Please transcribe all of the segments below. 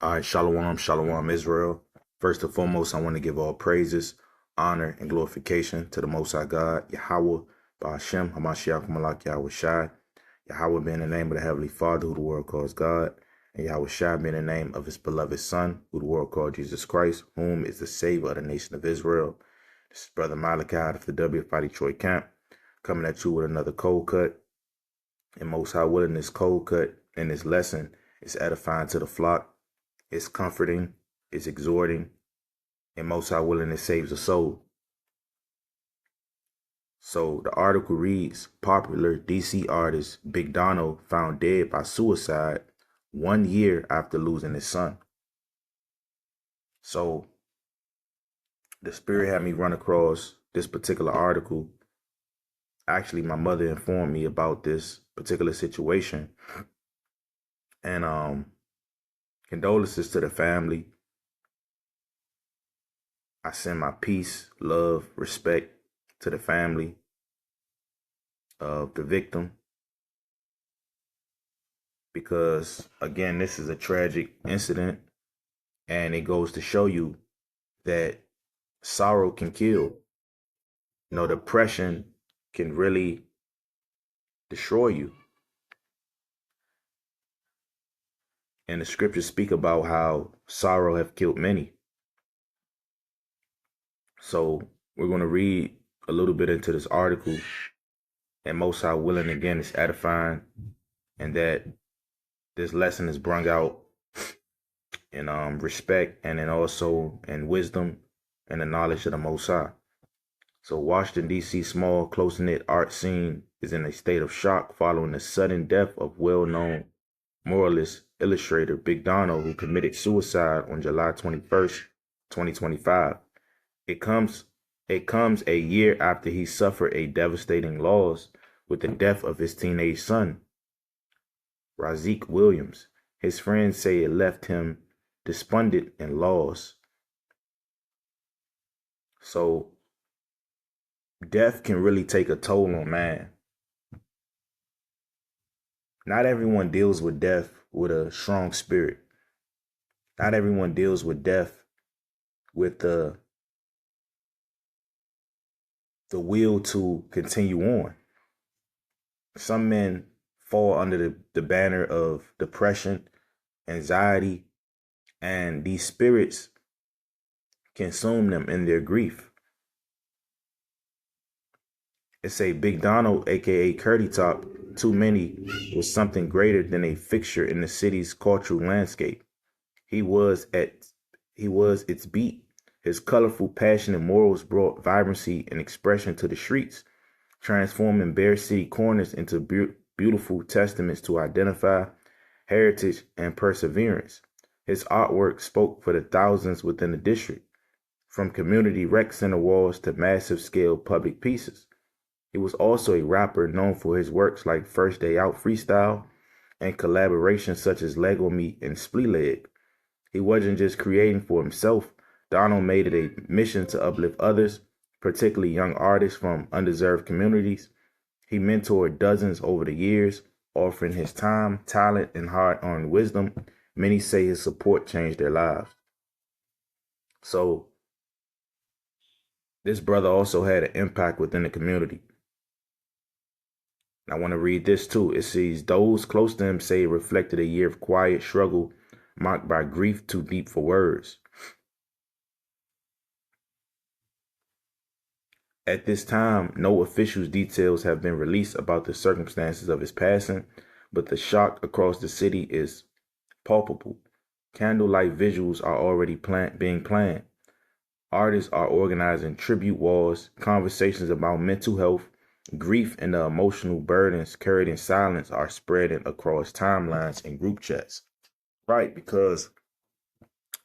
All right, shalom, shalom, Israel. First and foremost, I want to give all praises, honor, and glorification to the Most High God, Yahweh, Ba'ashem, Hamashiach, Malak, Yahweh Shai. Yahweh being the name of the Heavenly Father, who the world calls God, and Yahweh Shai being the name of his beloved Son, who the world called Jesus Christ, whom is the Savior of the nation of Israel. This is Brother Malachi out of the WFI Detroit camp, coming at you with another cold cut. And Most High willing, this cold cut in this lesson is edifying to the flock. It's comforting, it's exhorting, and most high willing, it saves a soul. So the article reads, popular DC artist Big Donno found dead by suicide 1 year after losing his son. So the Spirit had me run across this particular article. Actually, my mother informed me about this particular situation. And condolences to the family. I send my peace, love, respect to the family of the victim, because again, this is a tragic incident, and it goes to show you that sorrow can kill. Depression can really destroy you. And the scriptures speak about how sorrow have killed many. So we're going to read a little bit into this article, and most high willing, again, is edifying, and that this lesson is brought out in respect, and then also in wisdom and the knowledge of the Most High. So Washington, D.C. small, close-knit art scene is in a state of shock following the sudden death of well-known moralist illustrator Big Donno, who committed suicide on July 21st, 2025. It comes a year after he suffered a devastating loss with the death of his teenage son, Razik Williams. His friends say it left him despondent and lost. So death can really take a toll on man. Not everyone deals with death with a strong spirit. Not everyone deals with death with the will to continue on. Some men fall under the banner of depression, anxiety, and these spirits consume them in their grief. It's a Big Donno, aka Curdy Top, too many, was something greater than a fixture in the city's cultural landscape. He was its beat. His colorful, passionate morals brought vibrancy and expression to the streets, transforming bare city corners into beautiful testaments to identify, heritage, and perseverance. His artwork spoke for the thousands within the district, from community rec center walls to massive-scale public pieces. He was also a rapper known for his works like First Day Out Freestyle and collaborations such as Lego Meat and Split Leg. He wasn't just creating for himself. Donald made it a mission to uplift others, particularly young artists from undeserved communities. He mentored dozens over the years, offering his time, talent, and hard-earned wisdom. Many say his support changed their lives. So this brother also had an impact within the community. I want to read this too. It says, those close to him say it reflected a year of quiet struggle marked by grief too deep for words. At this time, no official details have been released about the circumstances of his passing, but the shock across the city is palpable. Candlelight visuals are already being planned. Artists are organizing tribute walls, conversations about mental health, grief, and the emotional burdens carried in silence are spreading across timelines and group chats. Right, because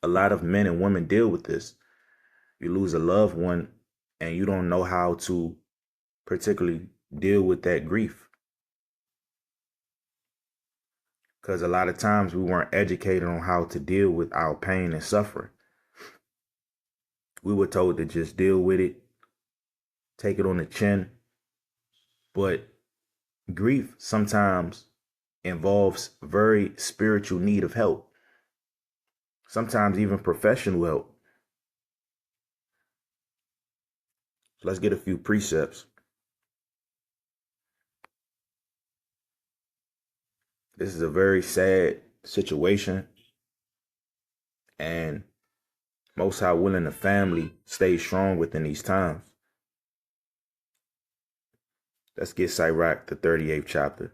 a lot of men and women deal with this. You lose a loved one and you don't know how to particularly deal with that grief. Because a lot of times we weren't educated on how to deal with our pain and suffering. We were told to just deal with it, take it on the chin. But grief sometimes involves very spiritual need of help. sometimes even professional help. So let's get a few precepts. This is a very sad situation, and Most High willing the family stay strong within these times. Let's get Sirach, the 38th chapter.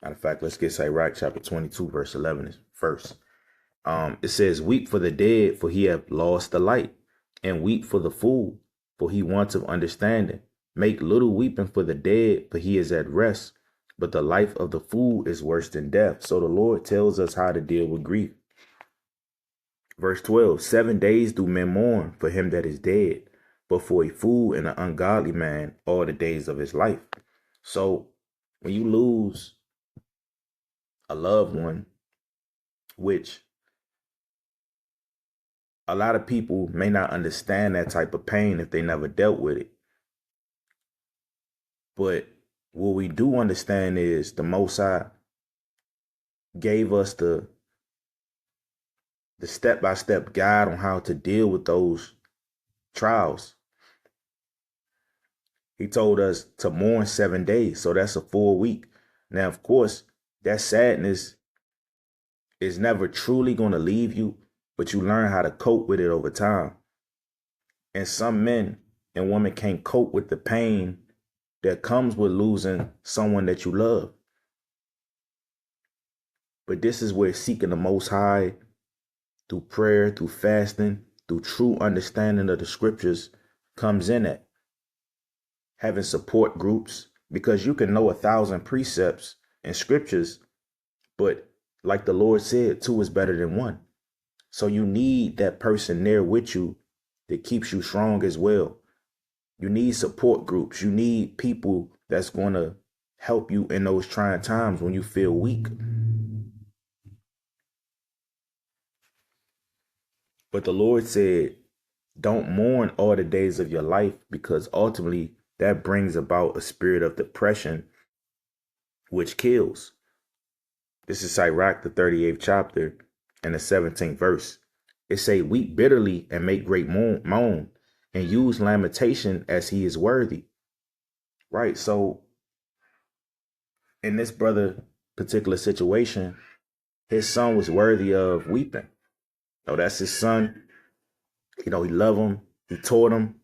Matter of fact, let's get Sirach chapter 22, verse 11 first. It says, weep for the dead, for he hath lost the light, and weep for the fool, for he wants of understanding. Make little weeping for the dead, for he is at rest, but the life of the fool is worse than death. So the Lord tells us how to deal with grief. Verse 12, 7 days do men mourn for him that is dead, but for a fool and an ungodly man all the days of his life. So when you lose a loved one, which a lot of people may not understand that type of pain if they never dealt with it. But what we do understand is the Most High gave us the step-by-step guide on how to deal with those trials. He told us to mourn 7 days, so that's a full week. Now, of course, that sadness is never truly going to leave you, but you learn how to cope with it over time. And some men and women can't cope with the pain that comes with losing someone that you love. But this is where seeking the Most High through prayer, through fasting, through true understanding of the scriptures comes in at. Having support groups, because you can know 1,000 precepts and scriptures, but like the Lord said, 2 is better than 1. So you need that person there with you that keeps you strong as well. You need support groups. You need people that's going to help you in those trying times when you feel weak. But the Lord said, don't mourn all the days of your life, because ultimately that brings about a spirit of depression, which kills. This is Sirach, the 38th chapter and the 17th verse. It say, weep bitterly and make great moan, and use lamentation as he is worthy. Right. So in this brother particular situation, his son was worthy of weeping. Oh, that's his son. He loved him. He taught him.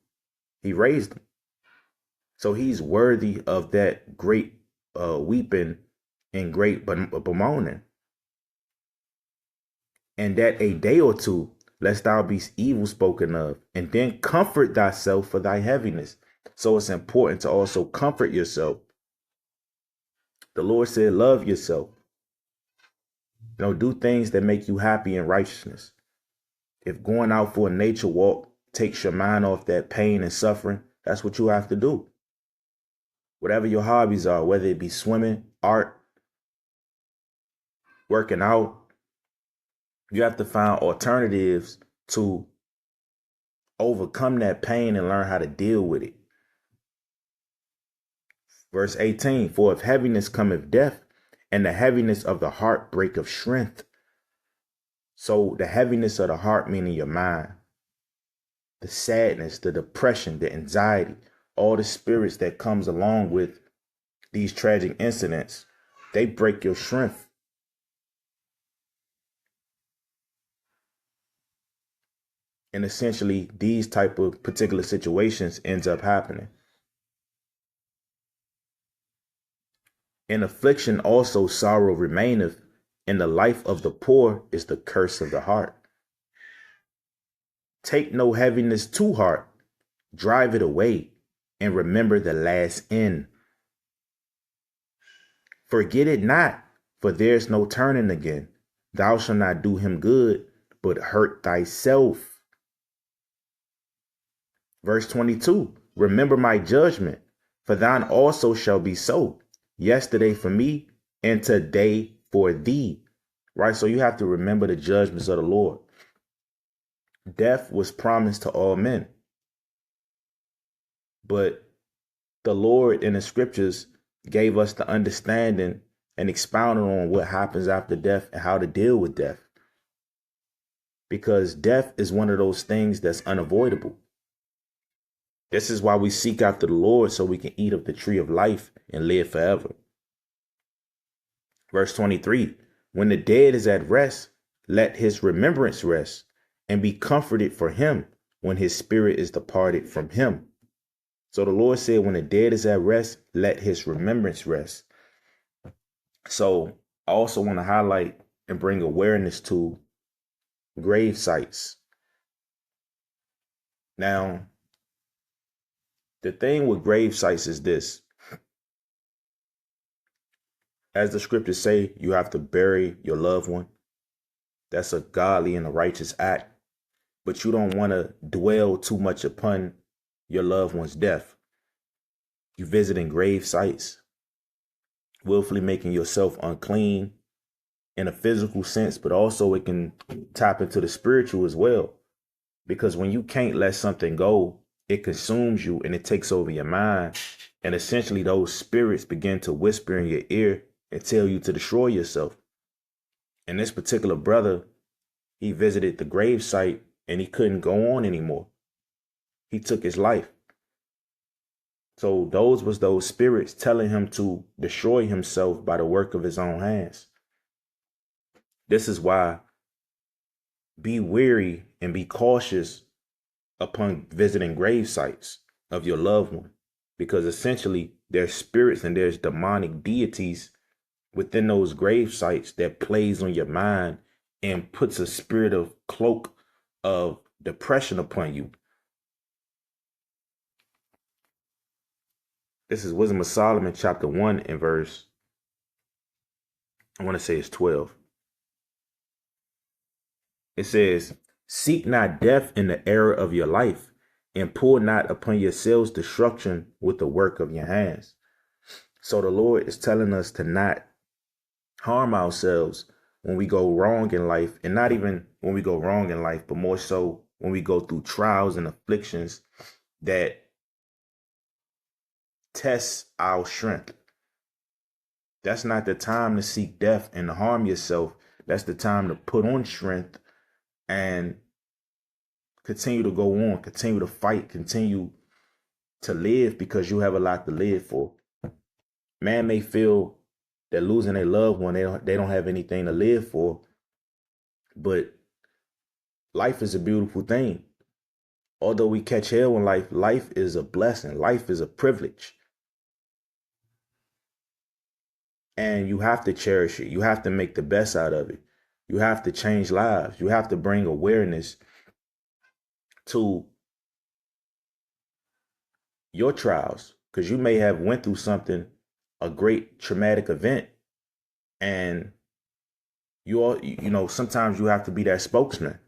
He raised him. So he's worthy of that great weeping and great bemoaning. And that a day or two, lest thou be evil spoken of, and then comfort thyself for thy heaviness. So it's important to also comfort yourself. The Lord said, love yourself. Do things that make you happy in righteousness. If going out for a nature walk takes your mind off that pain and suffering, that's what you have to do. Whatever your hobbies are, whether it be swimming, art, working out, you have to find alternatives to overcome that pain and learn how to deal with it. Verse 18, for if heaviness cometh death, and the heaviness of the heart breaketh strength. So the heaviness of the heart, meaning your mind, the sadness, the depression, the anxiety, all the spirits that comes along with these tragic incidents, they break your strength. And essentially, these type of particular situations ends up happening. In affliction also sorrow remaineth, and the life of the poor is the curse of the heart. Take no heaviness to heart, drive it away, and remember the last end. Forget it not, for there's no turning again. Thou shalt not do him good, but hurt thyself. Verse 22, remember my judgment, for thine also shall be so. Yesterday for me, and today for thee. Right? So you have to remember the judgments of the Lord. Death was promised to all men. But the Lord in the scriptures gave us the understanding and expounding on what happens after death and how to deal with death. Because death is one of those things that's unavoidable. This is why we seek after the Lord, so we can eat of the tree of life and live forever. Verse 23, when the dead is at rest, let his remembrance rest, and be comforted for him when his spirit is departed from him. So the Lord said, when the dead is at rest, let his remembrance rest. So I also want to highlight and bring awareness to grave sites. Now, the thing with grave sites is this. As the scriptures say, you have to bury your loved one. That's a godly and a righteous act. But you don't want to dwell too much upon your loved one's death. You visiting grave sites, willfully making yourself unclean in a physical sense, but also it can tap into the spiritual as well. Because when you can't let something go, it consumes you and it takes over your mind. And essentially those spirits begin to whisper in your ear and tell you to destroy yourself. And this particular brother, he visited the grave site and he couldn't go on anymore. He took his life. So those spirits telling him to destroy himself by the work of his own hands. This is why be wary and be cautious upon visiting grave sites of your loved one, because essentially there's spirits and there's demonic deities within those grave sites that plays on your mind and puts a spirit of cloak of depression upon you. This is Wisdom of Solomon chapter 1 and verse, I want to say it's 12. It says, seek not death in the era of your life, and pour not upon yourselves destruction with the work of your hands. So the Lord is telling us to not harm ourselves when we go wrong in life, and not even when we go wrong in life, but more so when we go through trials and afflictions that test our strength. That's not the time to seek death and to harm yourself. That's the time to put on strength and continue to go on, continue to fight, continue to live, because you have a lot to live for. Man may feel that losing a loved one, they don't have anything to live for, but life is a beautiful thing. Although we catch hell in life, life is a blessing. Life is a privilege. And you have to cherish it. You have to make the best out of it. You have to change lives. You have to bring awareness to your trials, because you may have went through something, a great traumatic event, and sometimes you have to be that spokesman.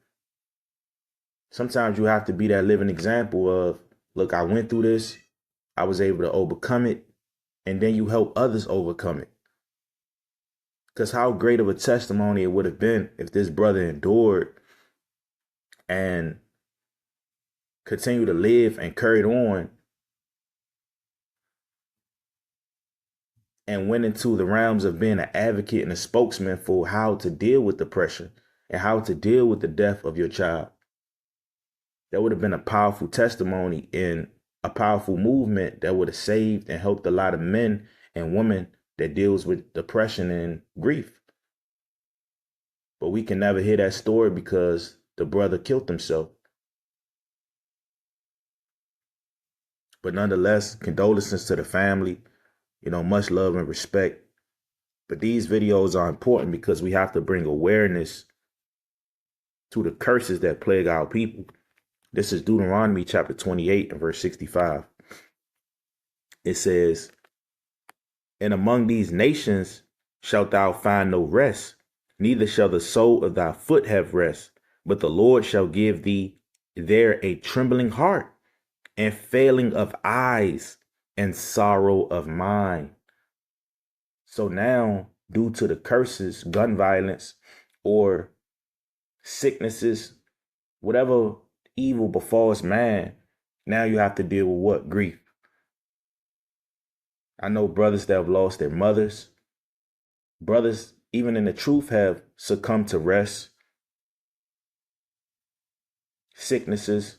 Sometimes you have to be that living example of, look, I went through this, I was able to overcome it, and then you help others overcome it. Because how great of a testimony it would have been if this brother endured and continued to live and carried on and went into the realms of being an advocate and a spokesman for how to deal with depression and how to deal with the death of your child. That would have been a powerful testimony in a powerful movement that would have saved and helped a lot of men and women that deals with depression and grief. But we can never hear that story because the brother killed himself. But nonetheless, condolences to the family, much love and respect. But these videos are important because we have to bring awareness to the curses that plague our people. This is Deuteronomy chapter 28 and verse 65. It says, and among these nations shalt thou find no rest, neither shall the sole of thy foot have rest, but the Lord shall give thee there a trembling heart, and failing of eyes, and sorrow of mind. So now, due to the curses, gun violence, or sicknesses, whatever evil befalls man, now you have to deal with what? Grief. I know brothers that have lost their mothers. Brothers, even in the truth, have succumbed to rest, sicknesses,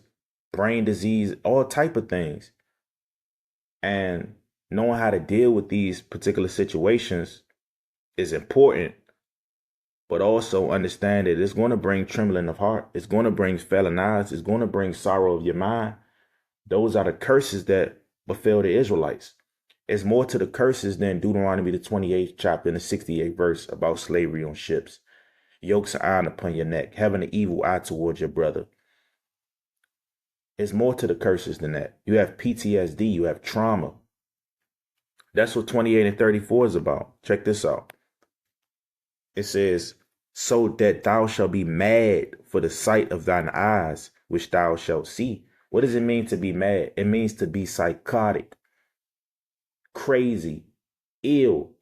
brain disease, all type of things. And knowing how to deal with these particular situations is important, but also understand that it's going to bring trembling of heart. It's going to bring failing eyes. It's going to bring sorrow of your mind. Those are the curses that befell the Israelites. It's more to the curses than Deuteronomy, the 28th chapter and the 68th verse about slavery on ships. Yokes of iron upon your neck, having an evil eye towards your brother. It's more to the curses than that. You have PTSD, you have trauma. That's what 28 and 34 is about. Check this out. It says, so that thou shalt be mad for the sight of thine eyes, which thou shalt see. What does it mean to be mad? It means to be psychotic, crazy, ill,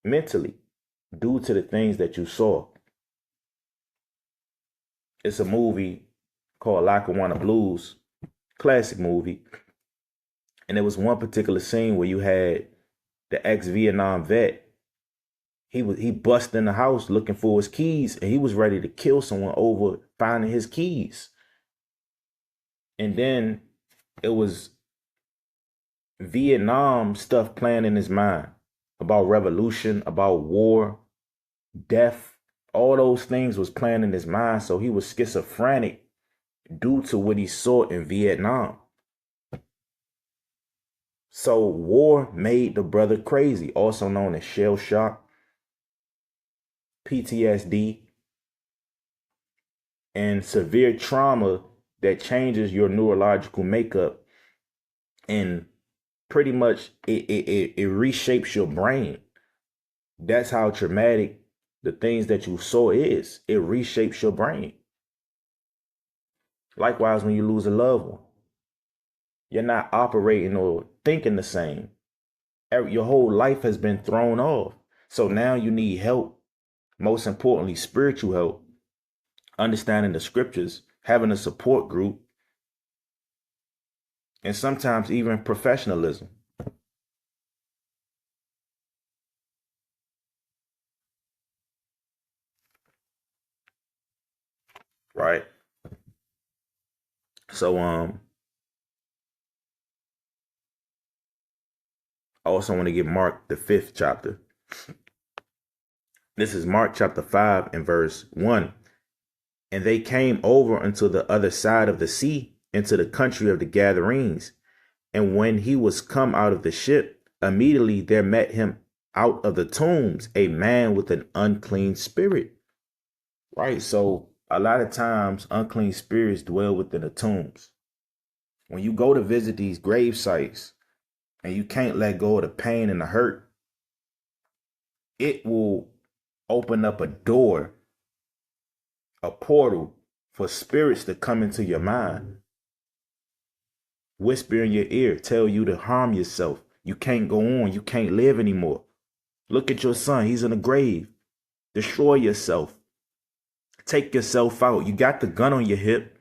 mentally, due to the things that you saw. It's a movie called Lackawanna Blues, classic movie. And there was one particular scene where you had the ex-Vietnam vet. He busted in the house looking for his keys, and he was ready to kill someone over finding his keys. And then it was Vietnam stuff playing in his mind about revolution, about war, death. All those things was playing in his mind. So he was schizophrenic due to what he saw in Vietnam. So war made the brother crazy, also known as shell shock, PTSD, and severe trauma that changes your neurological makeup, and pretty much it reshapes your brain. That's how traumatic the things that you saw is. It reshapes your brain. Likewise, when you lose a loved one, you're not operating or thinking the same. Your whole life has been thrown off. So now you need help. Most importantly, spiritual help, understanding the scriptures, having a support group, and sometimes even professionalism. Right? So I also want to get Mark the 5th chapter. This is Mark chapter 5 and verse 1. And they came over unto the other side of the sea, into the country of the Gadarenes. And when he was come out of the ship, immediately there met him out of the tombs a man with an unclean spirit. Right. So a lot of times unclean spirits dwell within the tombs. When you go to visit these grave sites and you can't let go of the pain and the hurt, it will open up a door, a portal for spirits to come into your mind, whisper in your ear, tell you to harm yourself. You can't go on. You can't live anymore. Look at your son. He's in a grave. Destroy yourself. Take yourself out. You got the gun on your hip.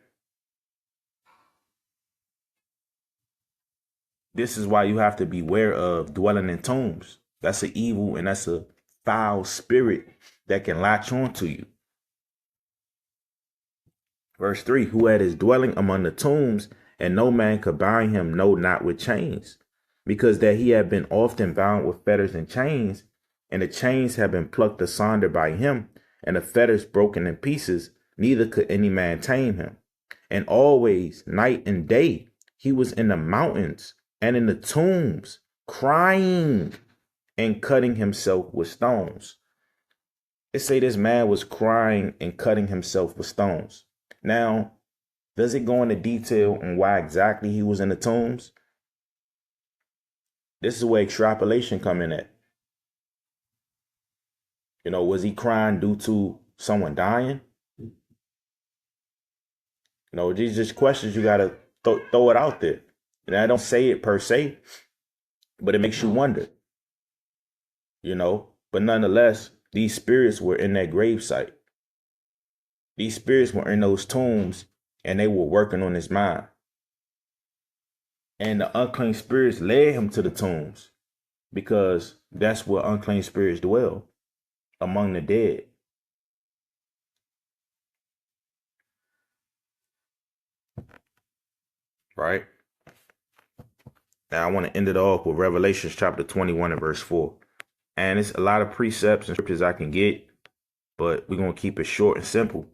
This is why you have to beware of dwelling in tombs. That's an evil and that's a foul spirit that can latch on to you. Verse 3, who had his dwelling among the tombs, and no man could bind him, no, not with chains, because that he had been often bound with fetters and chains, and the chains had been plucked asunder by him, and the fetters broken in pieces, neither could any man tame him. And always, night and day, he was in the mountains and in the tombs, crying and cutting himself with stones. It say this man was crying and cutting himself with stones. Now, does it go into detail on why exactly he was in the tombs? This is where extrapolation come in at. You know, was he crying due to someone dying? You know, these just questions you got to throw it out there. And I don't say it per se, but it makes you wonder. You know, but nonetheless, these spirits were in that gravesite. These spirits were in those tombs and they were working on his mind. And the unclean spirits led him to the tombs because that's where unclean spirits dwell. among the dead. Right? Now I want to end it off with Revelation chapter 21 and verse 4. And it's a lot of precepts and scriptures I can get, but we're going to keep it short and simple.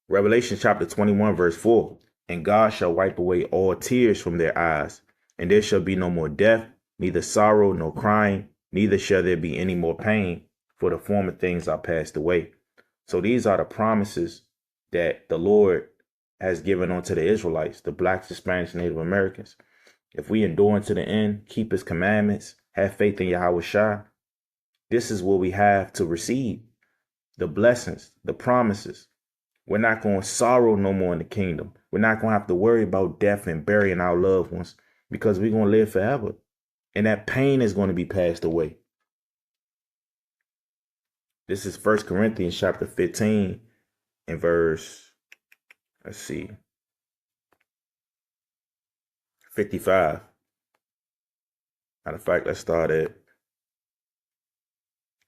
Revelation chapter 21 verse 4. And God shall wipe away all tears from their eyes, and there shall be no more death, neither sorrow nor crying, neither shall there be any more pain, for the former things are passed away. So these are the promises that the Lord has given unto the Israelites, the blacks, Hispanics, Native Americans. If we endure unto the end, keep his commandments, have faith in Yahweh Shai, this is what we have to receive. The blessings, the promises. We're not going to sorrow no more in the kingdom. We're not going to have to worry about death and burying our loved ones, because we're going to live forever. And that pain is going to be passed away. This is 1 Corinthians chapter 15 and verse, 55. Matter of fact, let's start at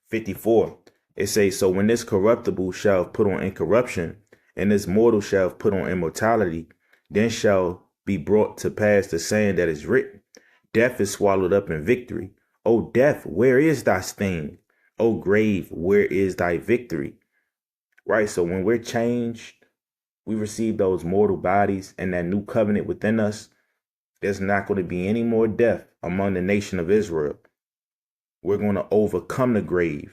54. It says, so when this corruptible shall have put on incorruption, and this mortal shall have put on immortality, then shall be brought to pass the saying that is written, death is swallowed up in victory. O death, where is thy sting? O grave, where is thy victory? Right? So when we're changed, we receive those mortal bodies and that new covenant within us, there's not going to be any more death among the nation of Israel. We're going to overcome the grave.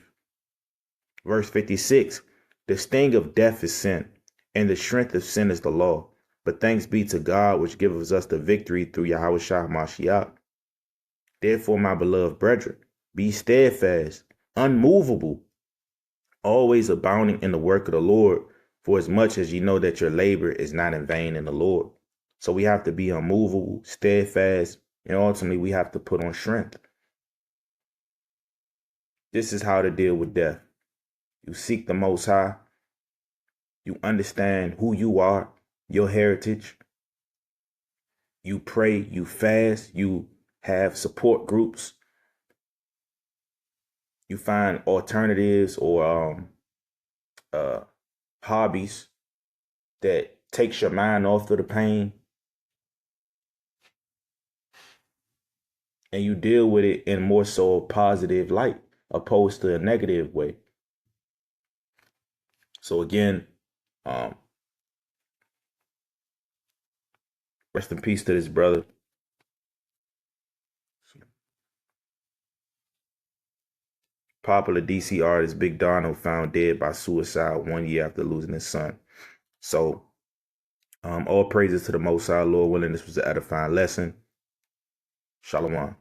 Verse 56, the sting of death is sin, and the strength of sin is the law. But thanks be to God, which gives us the victory through Yahweh Shah Mashiach. Therefore, my beloved brethren, be steadfast, unmovable, always abounding in the work of the Lord, for as much as you know that your labor is not in vain in the Lord. So we have to be unmovable, steadfast, and ultimately we have to put on strength. This is how to deal with death. You seek the Most High. You understand who you are, your heritage. You pray, you fast, you have support groups. You find alternatives or hobbies that takes your mind off of the pain. And you deal with it in more so a positive light, opposed to a negative way. So again, rest in peace to this brother. Popular DC artist Big Donno found dead by suicide 1 year after losing his son. So all praises to the Most High. Lord willing, this was an edifying lesson. Shalom.